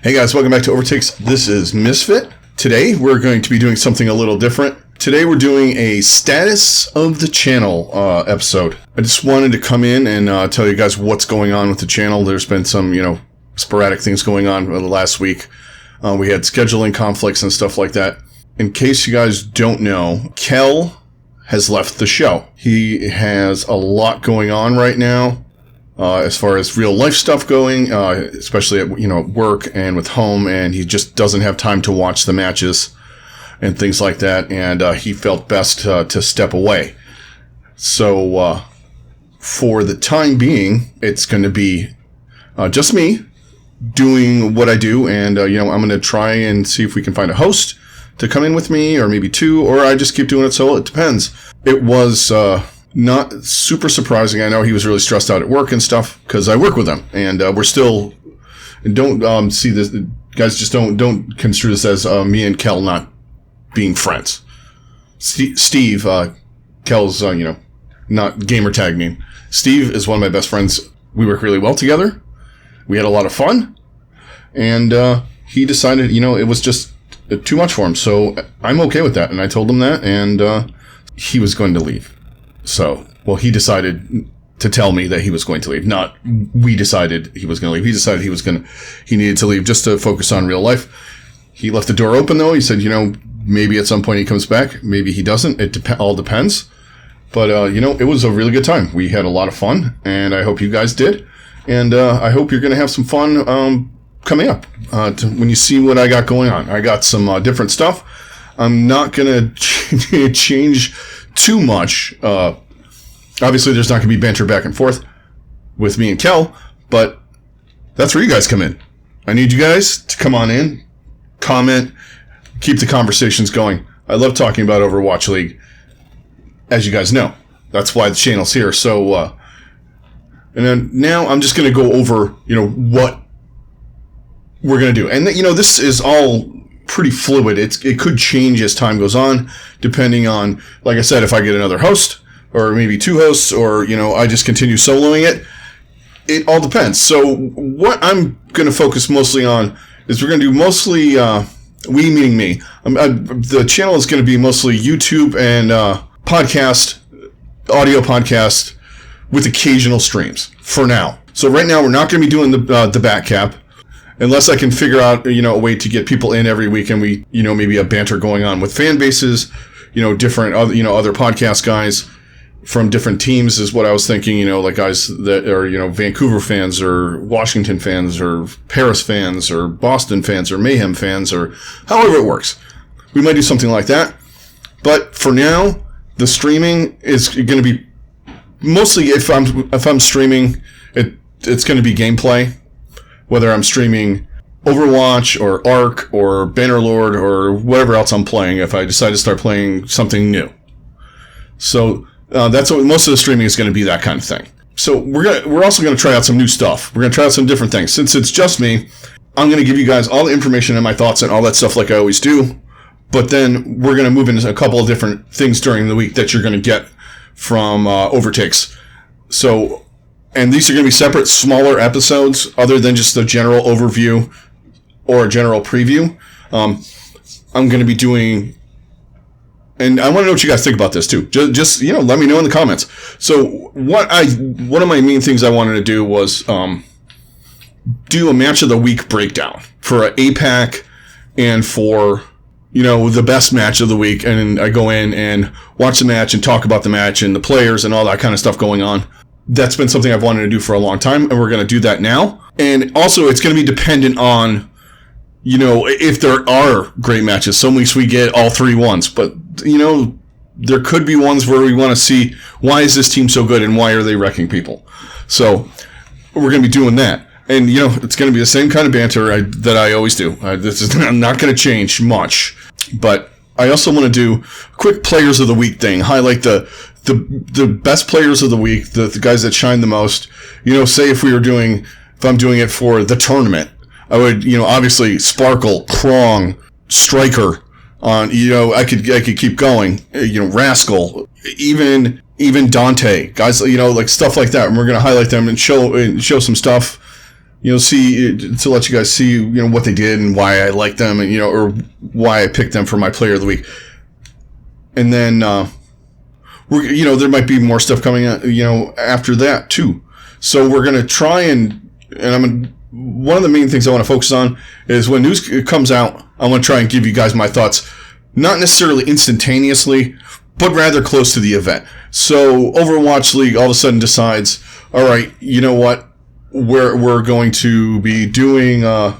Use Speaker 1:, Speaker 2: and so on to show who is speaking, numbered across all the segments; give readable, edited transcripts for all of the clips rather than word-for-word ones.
Speaker 1: Hey guys, welcome back to Overtakes. This is Misfit. Today we're going to be doing something a little different. Today we're doing a status of the channel episode. I just wanted to come in and tell you guys what's going on with the channel. There's been some, sporadic things going on the last week. We had scheduling conflicts and stuff like that. In case you guys don't know, Kel has left the show. He has a lot going on right now. As far as real life stuff going, especially at work and with home, and he just doesn't have time to watch the matches and things like that, and he felt best to step away. So for the time being, it's going to be just me doing what I do, and I'm going to try and see if we can find a host to come in with me, or maybe two, or I just keep doing it solo. It depends. It was not super surprising. I know he was really stressed out at work and stuff because I work with him, and we're still don't see this, guys. Just don't construe this as me and Kel not being friends. Steve, Kel's not gamer tag name. Steve is one of my best friends. We work really well together. We had a lot of fun, and he decided it was just too much for him. So I'm okay with that, and I told him that, and he was going to leave. So, he decided to tell me that he was going to leave. Not we decided he was going to leave. He decided he needed to leave just to focus on real life. He left the door open though. He said, maybe at some point he comes back. Maybe he doesn't. It all depends. But, it was a really good time. We had a lot of fun, and I hope you guys did. And I hope you're going to have some fun coming up when you see what I got going on. I got some different stuff. I'm not going to change too much. Obviously, there's not going to be banter back and forth with me and Kel, but that's where you guys come in. I need you guys to come on in, comment, keep the conversations going. I love talking about Overwatch League, as you guys know. That's why the channel's here. So, and then now I'm just going to go over, what we're going to do. And, this is all pretty fluid. It could change as time goes on, depending on, like I said, if I get another host, or maybe two hosts, or, I just continue soloing it. It all depends. So what I'm going to focus mostly on is we're going to do mostly, we meaning me. The channel is going to be mostly YouTube and podcast, audio podcast, with occasional streams for now. So right now we're not going to be doing the back cap. Unless I can figure out, a way to get people in every week, and we, maybe a banter going on with fan bases, different other podcast guys from different teams is what I was thinking, like guys that are, Vancouver fans or Washington fans or Paris fans or Boston fans or Mayhem fans or however it works. We might do something like that. But for now, the streaming is going to be mostly, if I'm streaming, it's going to be gameplay. Whether I'm streaming Overwatch or Ark or Bannerlord or whatever else I'm playing, if I decide to start playing something new. So that's what most of the streaming is going to be, that kind of thing. So we're also going to try out some new stuff. We're going to try out some different things. Since it's just me, I'm going to give you guys all the information and my thoughts and all that stuff like I always do. But then we're going to move into a couple of different things during the week that you're going to get from Overtakes. So... And these are going to be separate, smaller episodes, other than just the general overview or a general preview. I'm going to be doing, and I want to know what you guys think about this too. Just let me know in the comments. So one of my main things I wanted to do was do a match of the week breakdown for an APAC and for the best match of the week, and I go in and watch the match and talk about the match and the players and all that kind of stuff going on. That's been something I've wanted to do for a long time, and we're going to do that now. And also, it's going to be dependent on, if there are great matches. Some weeks we get all 3 ones, but, there could be ones where we want to see, why is this team so good and why are they wrecking people? So, we're going to be doing that. And, it's going to be the same kind of banter that I always do. This is not going to change much. But I also want to do a quick Players of the Week thing, highlight the best players of the week, the guys that shine the most. Say if I'm doing it for the tournament, I would, obviously Sparkle, Krong, Striker, on, I could keep going, Rascal, even Dante, guys, like stuff like that. And we're going to highlight them and show some stuff see, to let you guys see, what they did and why I like them, and, or why I picked them for my player of the week. And then, there might be more stuff coming out, after that too. So we're going to try one of the main things I want to focus on is when news comes out, I want to try and give you guys my thoughts, not necessarily instantaneously, but rather close to the event. So Overwatch League all of a sudden decides, all right, you know what? We're going to be doing, we're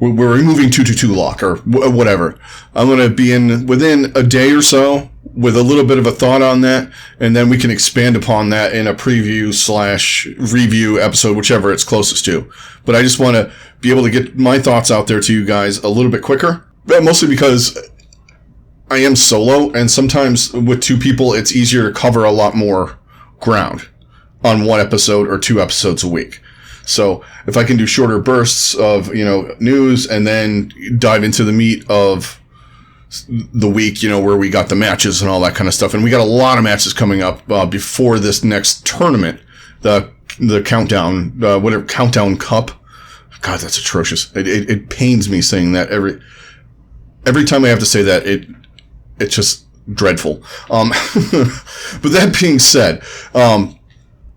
Speaker 1: removing 222 lock or whatever. I'm going to be within a day or so with a little bit of a thought on that, and then we can expand upon that in a preview/review episode, whichever it's closest to. But I just want to be able to get my thoughts out there to you guys a little bit quicker, but mostly because I am solo, and sometimes with two people, it's easier to cover a lot more ground on one episode or 2 episodes a week. So if I can do shorter bursts of, news and then dive into the meat of the week, where we got the matches and all that kind of stuff. And we got a lot of matches coming up before this next tournament, the countdown, whatever, Countdown Cup. God, that's atrocious. It pains me saying that every time I have to say that, it's just dreadful. But that being said,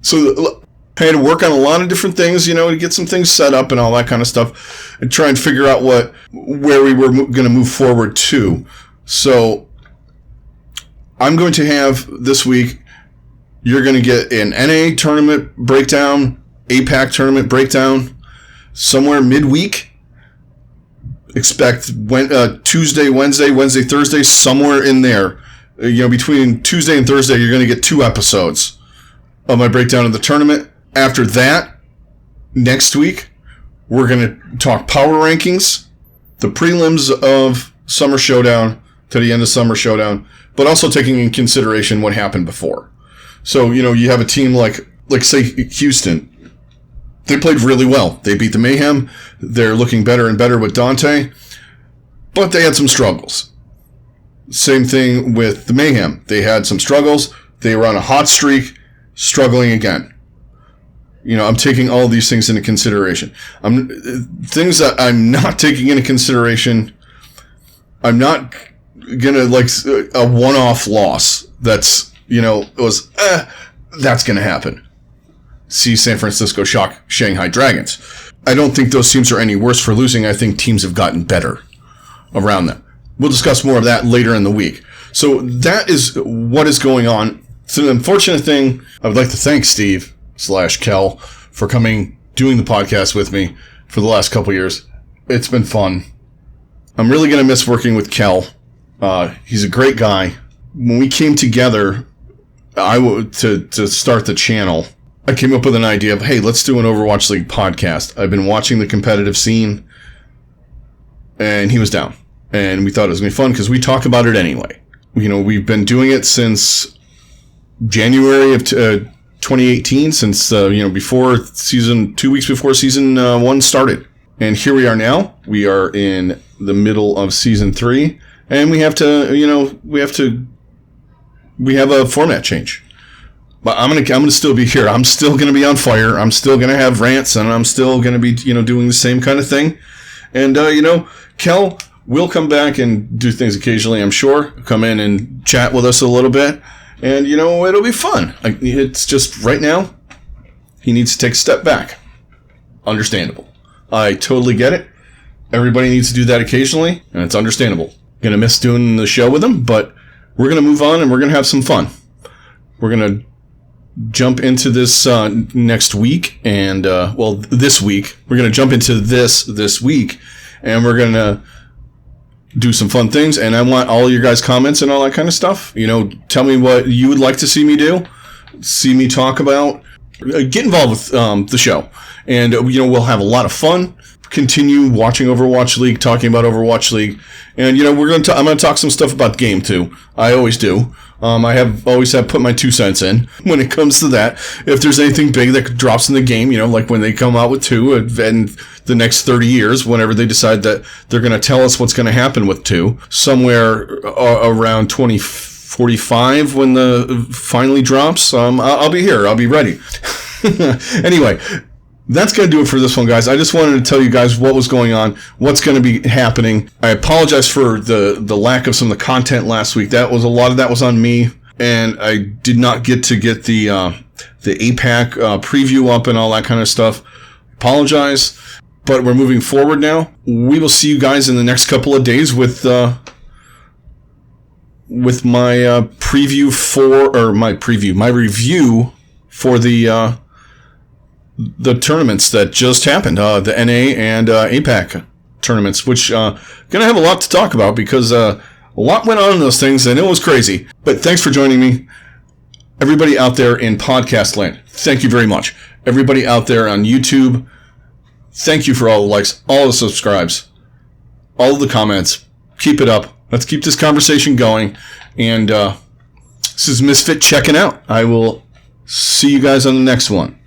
Speaker 1: so I had to work on a lot of different things, to get some things set up and all that kind of stuff, and try and figure out where we were going to move forward to. So I'm going to have this week, you're going to get an NA tournament breakdown, APAC tournament breakdown, somewhere midweek. Expect Tuesday, Wednesday, Thursday, somewhere in there. Between Tuesday and Thursday, you're going to get 2 episodes of my breakdown of the tournament. After that, next week, we're going to talk power rankings, the prelims of Summer Showdown to the end of Summer Showdown, but also taking in consideration what happened before. So, you have a team like say, Houston. They played really well. They beat the Mayhem. They're looking better and better with Dante, but they had some struggles. Same thing with the Mayhem. They had some struggles. They were on a hot streak, struggling again. I'm taking all these things into consideration. Things that I'm not taking into consideration, I'm not gonna a one-off loss. That's that's gonna happen. See San Francisco shock Shanghai Dragons. I don't think those teams are any worse for losing. I think teams have gotten better around them. We'll discuss more of that later in the week. So that is what is going on. It's an unfortunate thing. I would like to thank Steve/Kel for doing the podcast with me for the last couple years. It's been fun. I'm really going to miss working with Kel. He's a great guy. When we came together to start the channel, I came up with an idea of, hey, let's do an Overwatch League podcast. I've been watching the competitive scene, and he was down. And we thought it was going to be fun because we talk about it anyway. We've been doing it since January of 2018, since, before 2 weeks before season 1 started. And here we are now. We are in the middle of season 3, and we have a format change. But I'm gonna still be here. I'm still gonna be on fire. I'm still gonna have rants, and I'm still gonna be, doing the same kind of thing. And, Kel will come back and do things occasionally, I'm sure. Come in and chat with us a little bit. And, it'll be fun. It's just, right now, he needs to take a step back. Understandable. I totally get it. Everybody needs to do that occasionally, and it's understandable. Gonna miss doing the show with him, but we're gonna move on, and we're gonna have some fun. We're gonna jump into this next week, and, this week. We're gonna jump into this week, and we're gonna do some fun things, and I want all your guys' comments and all that kind of stuff. Tell me what you would like to see me do, see me talk about. Get involved with the show, and we'll have a lot of fun. Continue watching Overwatch League, talking about Overwatch League, and I'm going to talk some stuff about the game too. I always do. I have always put my 2 cents in when it comes to that. If there's anything big that drops in the game, like when they come out with 2 and the next 30 years, whenever they decide that they're going to tell us what's going to happen with 2, somewhere around 2045 when the finally drops, I'll be here. I'll be ready. Anyway, That's going to do it for this one, guys. I just wanted to tell you guys what was going on, what's going to be happening. I apologize for the lack of some of the content last week. A lot of that was on me, and I did not get to get the APAC preview up and all that kind of stuff. Apologize, but we're moving forward now. We will see you guys in the next couple of days with my review for the tournaments that just happened, the NA and APAC tournaments, which gonna have a lot to talk about because a lot went on in those things and it was crazy. But thanks for joining me. Everybody out there in podcast land, thank you very much. Everybody out there on YouTube, thank you for all the likes, all the subscribes, all of the comments. Keep it up. Let's keep this conversation going. And this is Misfit checking out. I will see you guys on the next one.